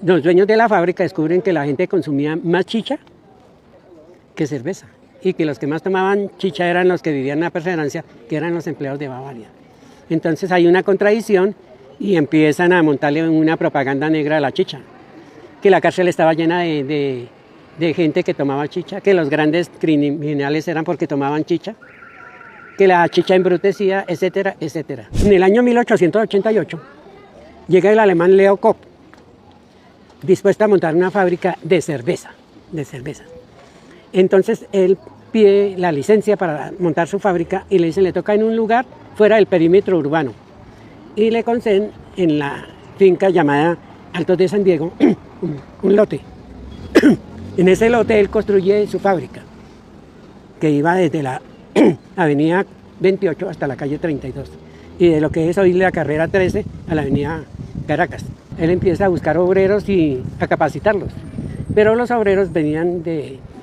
Los dueños de la fábrica descubren que la gente consumía más chicha que cerveza y que los que más tomaban chicha eran los que vivían en la Perseverancia, que eran los empleados de Bavaria. Entonces hay una contradicción y empiezan a montarle una propaganda negra a la chicha, que la cárcel estaba llena de gente que tomaba chicha, que los grandes criminales eran porque tomaban chicha, que la chicha embrutecía, etcétera, etcétera. En el año 1888 llega el alemán Leo Kopp, dispuesto a montar una fábrica de cerveza. Entonces él pide la licencia para montar su fábrica y le dicen le toca en un lugar fuera del perímetro urbano. Y le conceden en la finca llamada Altos de San Diego un lote. En ese lote él construye su fábrica, que iba desde la avenida 28 hasta la calle 32, y de lo que es hoy la carrera 13 a la avenida Caracas. Él empieza a buscar obreros y a capacitarlos, pero los obreros venían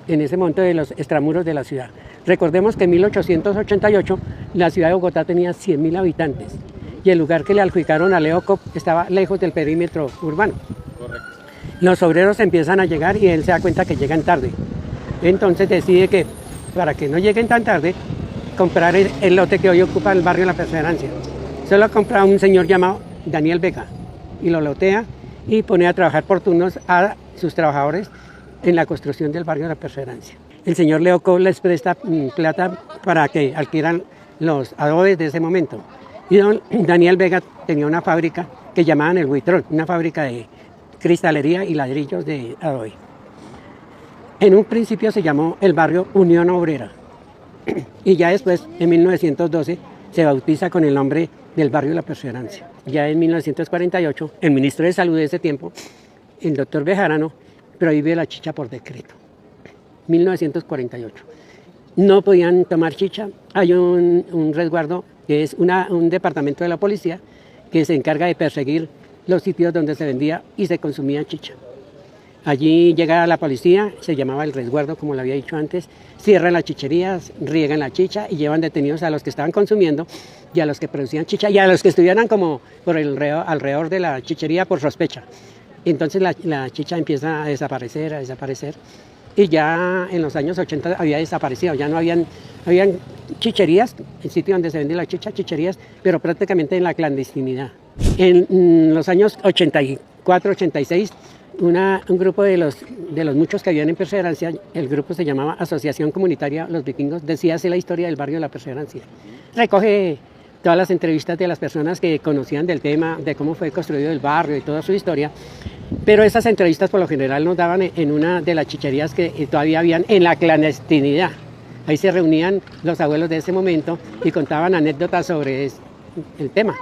en ese momento de los extramuros de la ciudad. Recordemos que en 1888 la ciudad de Bogotá tenía 100.000 habitantes y el lugar que le adjudicaron a Leo Kopp estaba lejos del perímetro urbano. Correcto. Los obreros empiezan a llegar y él se da cuenta que llegan tarde. Entonces decide que para que no lleguen tan tarde, comprar el lote que hoy ocupa el barrio La Perseverancia. Se lo compra un señor llamado Daniel Vega y lo lotea y pone a trabajar por turnos a sus trabajadores en la construcción del barrio La Perseverancia. El señor Leo Kopp les presta plata para que alquilan los adobes de ese momento. Y don Daniel Vega tenía una fábrica que llamaban el Buitrón, una fábrica de cristalería y ladrillos de adobe. En un principio se llamó el barrio Unión Obrera y ya después, en 1912, se bautiza con el nombre del barrio La Perseverancia. Ya en 1948, el ministro de Salud de ese tiempo, el doctor Bejarano, prohíbe la chicha por decreto. 1948. No podían tomar chicha. Hay un resguardo que es un departamento de la policía que se encarga de perseguir los sitios donde se vendía y se consumía chicha. Allí llega la policía, se llamaba el resguardo, como lo había dicho antes, cierran las chicherías, riegan la chicha y llevan detenidos a los que estaban consumiendo y a los que producían chicha y a los que estuvieran como por alrededor de la chichería por sospecha. Entonces la chicha empieza a desaparecer y ya en los años 80 había desaparecido, ya no habían chicherías, el sitio donde se vende la chicha, chicherías, pero prácticamente en la clandestinidad. En los años 84, 86, un grupo de los muchos que habían en Perseverancia, el grupo se llamaba Asociación Comunitaria Los Vikingos, decía así la historia del barrio de La Perseverancia. Recoge todas las entrevistas de las personas que conocían del tema, de cómo fue construido el barrio y toda su historia, pero esas entrevistas por lo general nos daban en una de las chicherías que todavía habían en la clandestinidad. Ahí se reunían los abuelos de ese momento y contaban anécdotas sobre el tema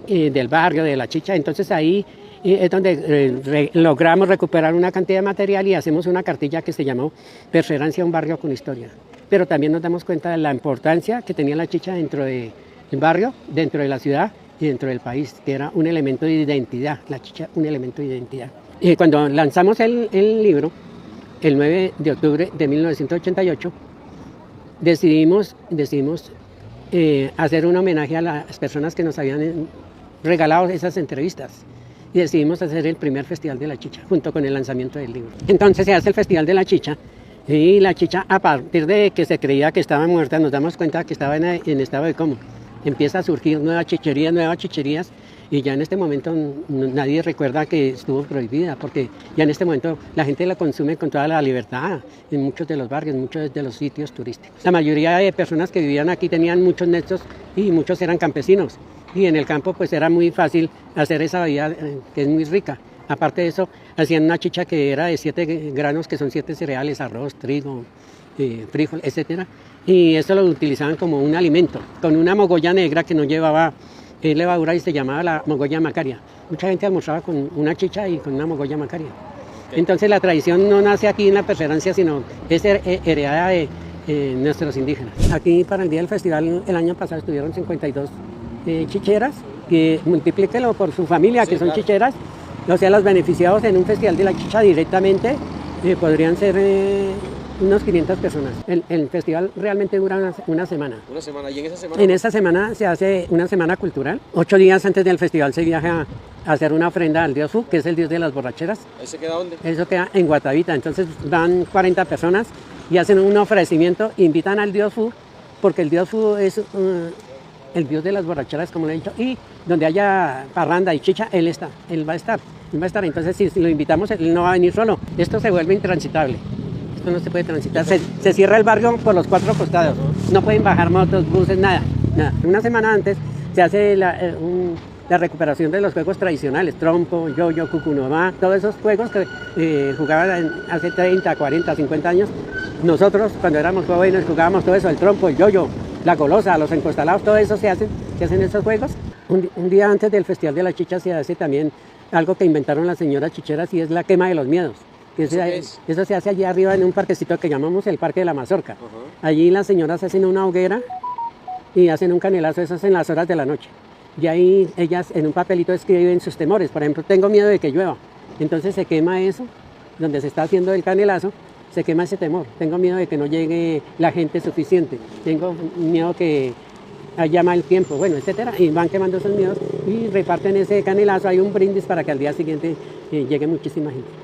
del barrio, de la chicha. Entonces ahí es donde logramos recuperar una cantidad de material y hacemos una cartilla que se llamó Perseverancia, un barrio con historia. Pero también nos damos cuenta de la importancia que tenía la chicha dentro del barrio, dentro de la ciudad y dentro del país, que era un elemento de identidad, la chicha, un elemento de identidad. Y cuando lanzamos el libro, el 9 de octubre de 1988, decidimos hacer un homenaje a las personas que nos habían regalado esas entrevistas y decidimos hacer el primer Festival de la Chicha junto con el lanzamiento del libro. Entonces se hace el Festival de la Chicha y la chicha, a partir de que se creía que estaba muerta, nos damos cuenta que estaba en estado de coma. Empieza a surgir nuevas chicherías y ya en este momento nadie recuerda que estuvo prohibida porque ya en este momento la gente la consume con toda la libertad en muchos de los barrios, muchos de los sitios turísticos. La mayoría de personas que vivían aquí tenían muchos nexos y muchos eran campesinos y en el campo pues era muy fácil hacer esa bebida que es muy rica. Aparte de eso, hacían una chicha que era de 7 granos, que son 7 cereales, arroz, trigo, frijol, etcétera, y eso lo utilizaban como un alimento, con una mogolla negra que no llevaba levadura y se llamaba la mogolla macaria. Mucha gente almorzaba con una chicha y con una mogolla macaria. Entonces la tradición no nace aquí en La Perseverancia, sino es heredada de nuestros indígenas. Aquí para el día del festival el año pasado estuvieron 52 chicheras, que multiplíquelo por su familia, que son claro. Chicheras, o sea, los beneficiados en un festival de la chicha directamente podrían ser unos 500 personas. El festival realmente dura una semana. Una semana, ¿y en esa semana? En esa semana se hace una semana cultural. 8 días antes del festival se viaja hacer una ofrenda al dios Fu, que es el dios de las borracheras. ¿Ese queda dónde? Eso queda en Guatavita. Entonces van 40 personas y hacen un ofrecimiento, invitan al dios Fu, porque el dios Fu es el dios de las borracheras, como le he dicho, y donde haya parranda y chicha, él está, él va a estar. Entonces, si lo invitamos, él no va a venir solo. Esto se vuelve intransitable. Esto no se puede transitar. Se cierra el barrio por los 4 costados. No pueden bajar motos, buses, nada. Una semana antes se hace la recuperación de los juegos tradicionales, trompo, yoyo, cucunobá, todos esos juegos que jugaban hace 30, 40, 50 años. Nosotros, cuando éramos jóvenes, jugábamos todo eso, el trompo, el yoyo, la golosa, los encostalados, todo eso se hacen esos juegos. Un día antes del Festival de la Chicha se hace también algo que inventaron las señoras chicheras y es la quema de los miedos. Eso se hace allí arriba en un parquecito que llamamos el Parque de la Mazorca. Allí las señoras hacen una hoguera y hacen un canelazo, eso es en las horas de la noche. Y ahí ellas en un papelito escriben sus temores. Por ejemplo, tengo miedo de que llueva. Entonces se quema eso, donde se está haciendo el canelazo, se quema ese temor. Tengo miedo de que no llegue la gente suficiente. Tengo miedo que haya mal tiempo, bueno, etcétera. Y van quemando esos miedos y reparten ese canelazo. Hay un brindis para que al día siguiente llegue muchísima gente.